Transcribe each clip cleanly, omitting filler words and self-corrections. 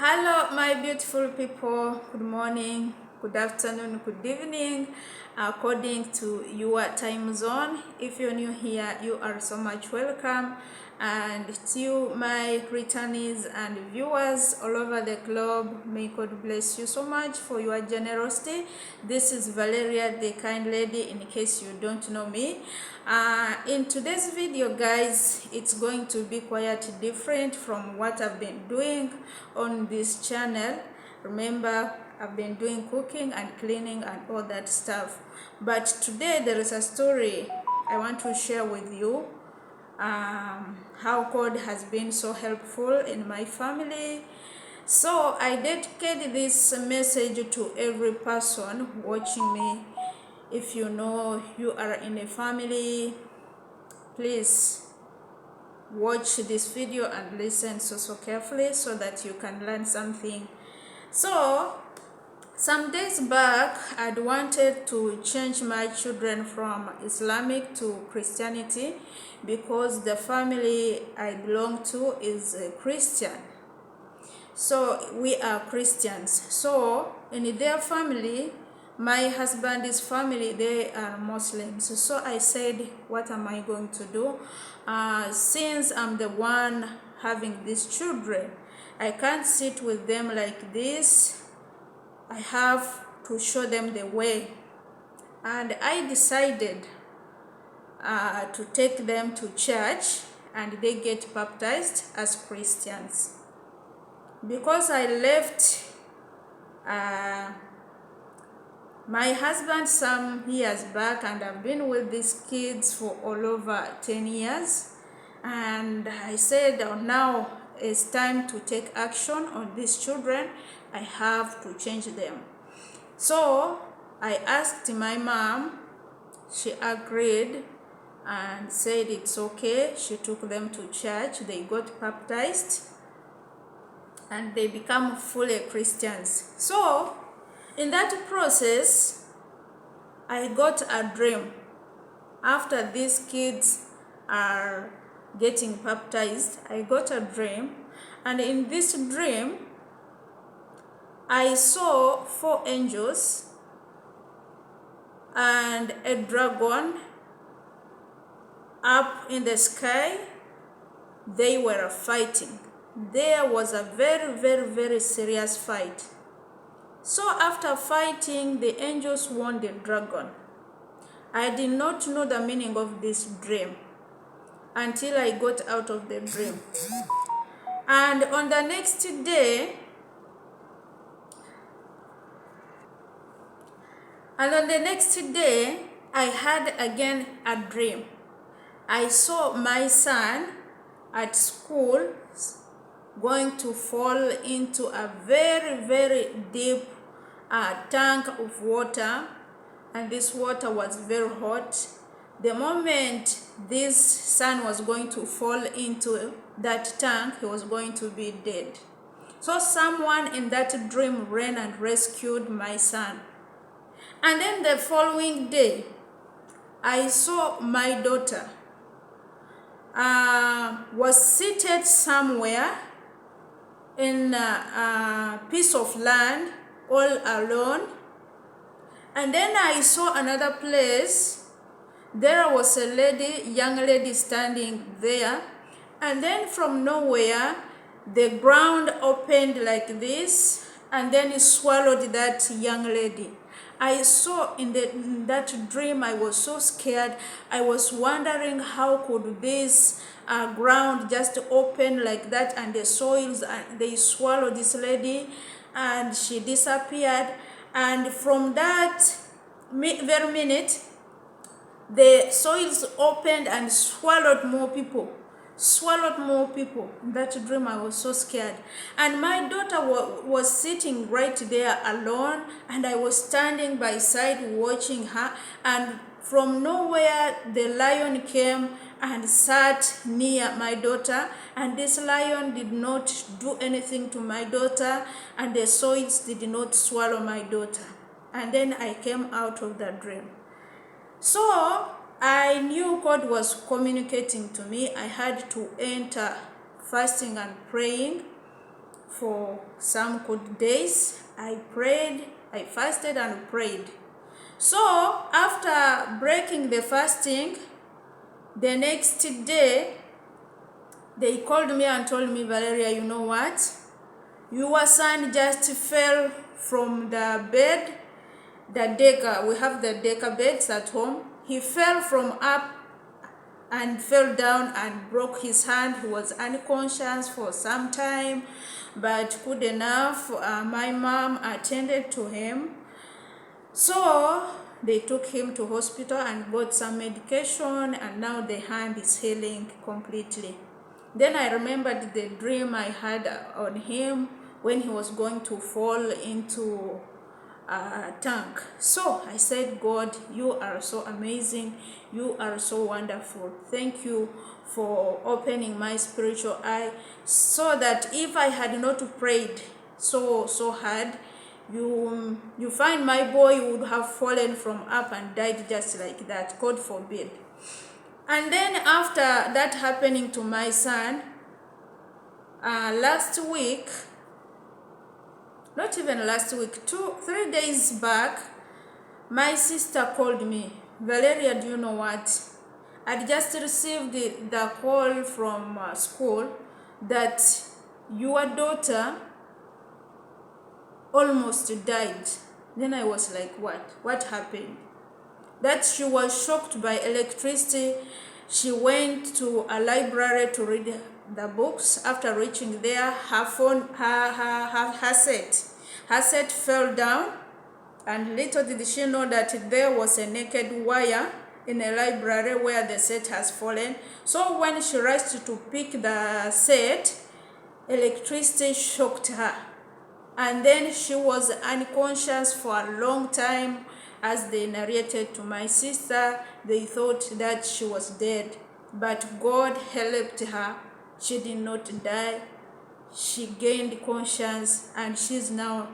Hello, my beautiful people. Good morning, good afternoon, good evening, according to your time zone. If you're new here, you are so much welcome. And to my returnees and viewers all over the globe, may God bless you so much for your generosity. This is Valeria, the kind lady, in case you don't know me. In today's video, guys, it's going to be quite different from what I've been doing on this channel. Remember, I've been doing cooking and cleaning and all that stuff, but today there is a story I want to share with you. How God has been so helpful in my family. So I dedicate this message to every person watching me. If you know you are in a family, please watch this video and listen so carefully so that you can learn something. So some days back, I'd wanted to change my children from Islamic to Christianity because the family I belong to is a Christian. So we are Christians. So in their family, my husband's family, they are Muslims. So I said, what am I going to do? Since I'm the one having these children, I can't sit with them like this. I have to show them the way. And I decided to take them to church and they get baptized as Christians. Because I left my husband some years back, and I've been with these kids for all over 10 years, and I said, oh, now it's time to take action on these children. I have to change them. So I asked my mom. She agreed and said it's okay. She took them to church. They got baptized and they become fully Christians. So in that process, I got a dream. After these kids are getting baptized, I got a dream, and in this dream, I saw 4 angels and a dragon up in the sky. They were fighting. There was a very serious fight. So after fighting, the angels won the dragon. I did not know the meaning of this dream until I got out of the dream. And on the next day, I had again a dream. I saw my son at school going to fall into a very deep tank of water, and this water was very hot. The moment this son was going to fall into that tank, he was going to be dead. So someone in that dream ran and rescued my son. And then the following day, I saw my daughter was seated somewhere in a piece of land all alone. And then I saw another place. There was a lady, young lady standing there. And then from nowhere, the ground opened like this, and then it swallowed that young lady. I saw in that dream, I was so scared. I was wondering how could this ground just open like that, and the soils, they swallowed this lady and she disappeared. And from that very minute, the soils opened and swallowed more people. In that dream, I was so scared. And my daughter was sitting right there alone, and I was standing by side watching her. And from nowhere, the lion came and sat near my daughter, and this lion did not do anything to my daughter, and the soils did not swallow my daughter. And then I came out of that dream. So I knew God was communicating to me. I had to enter fasting and praying for some good days. I prayed, I fasted and prayed. So after breaking the fasting, the next day, they called me and told me, Valeria, you know what? Your son just fell from the bed, the decker. We have the decker beds at home. He fell from up and fell down and broke his hand. He was unconscious for some time, but good enough, my mom attended to him. So they took him to hospital and got some medication, and now the hand is healing completely. Then I remembered the dream I had on him when he was going to fall into a tank. So I said, God, you are so amazing. You are so wonderful. Thank you for opening my spiritual eye, so that if I had not prayed so hard, you find my boy would have fallen from up and died just like that. God forbid. And then after that happening to my son, last week, not even last week, 3 days back, my sister called me. Valeria, do you know what? I'd just received the call from school that your daughter almost died. Then I was like, what? What happened? That she was shocked by electricity. She went to a library to read the books. After reaching there, her phone, her set fell down, and little did she know that there was a naked wire in a library where the set has fallen. So when she rushed to pick the set, electricity shocked her, and then she was unconscious for a long time. As they narrated to my sister, they thought that she was dead, but God helped her. She did not die. She gained conscience, and she's now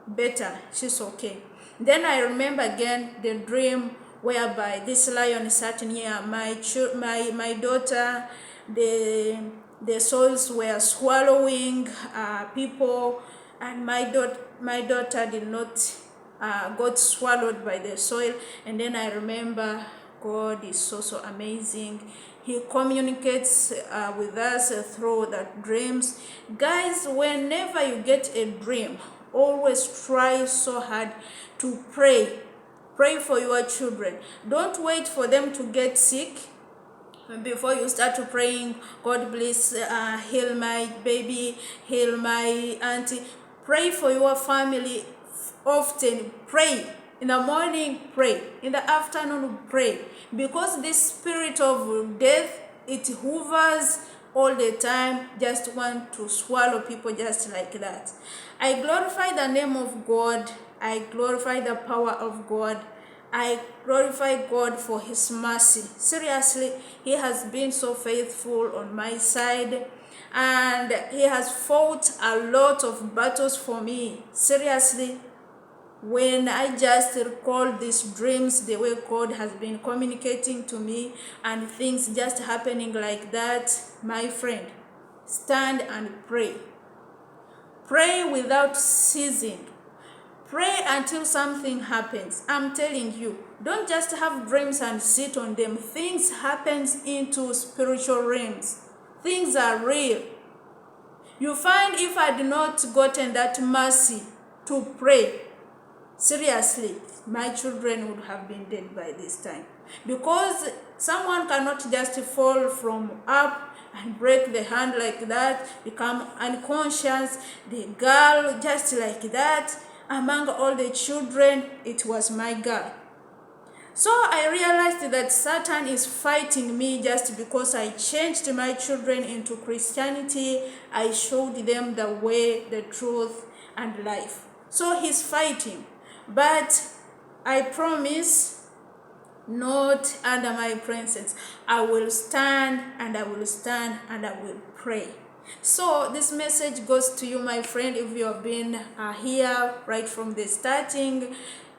better. She's okay. Then I remember again the dream whereby this lion sat near my daughter. The souls were swallowing people, and my daughter did not got swallowed by the soil. And then I remember God is so amazing. He communicates with us through the dreams. Guys, whenever you get a dream, always try so hard to pray. Pray for your children. Don't wait for them to get sick before you start to praying, God bless, heal my baby, heal my auntie. Pray for your family often. Pray. In the morning, pray. In the afternoon, pray. Because this spirit of death, it hovers all the time, just want to swallow people just like that. I glorify the name of God. I glorify the power of God. I glorify God for his mercy. Seriously, he has been so faithful on my side, and he has fought a lot of battles for me. Seriously, when I just recall these dreams, the way God has been communicating to me, and things just happening like that, my friend, stand and pray. Pray without ceasing. Pray until something happens. I'm telling you, don't just have dreams and sit on them. Things happen into spiritual realms. Things are real. You find if I had not gotten that mercy to pray, seriously, my children would have been dead by this time. Because someone cannot just fall from up and break the hand like that, become unconscious, the girl just like that. Among all the children, it was my girl. So I realized that Satan is fighting me just because I changed my children into Christianity. I showed them the way, the truth, and life. So he's fighting. But I promise, not under my presence. I will stand, and I will stand, and I will pray. So this message goes to you, my friend, if you have been here right from the starting.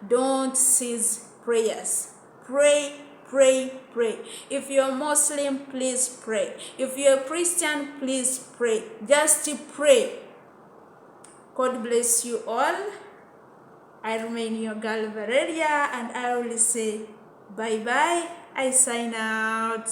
Don't cease prayers. Pray, pray. If you're Muslim, please pray. If you're Christian, please pray. Just pray. God bless you all. I remain your girl Valeria, and I will say bye bye. I sign out.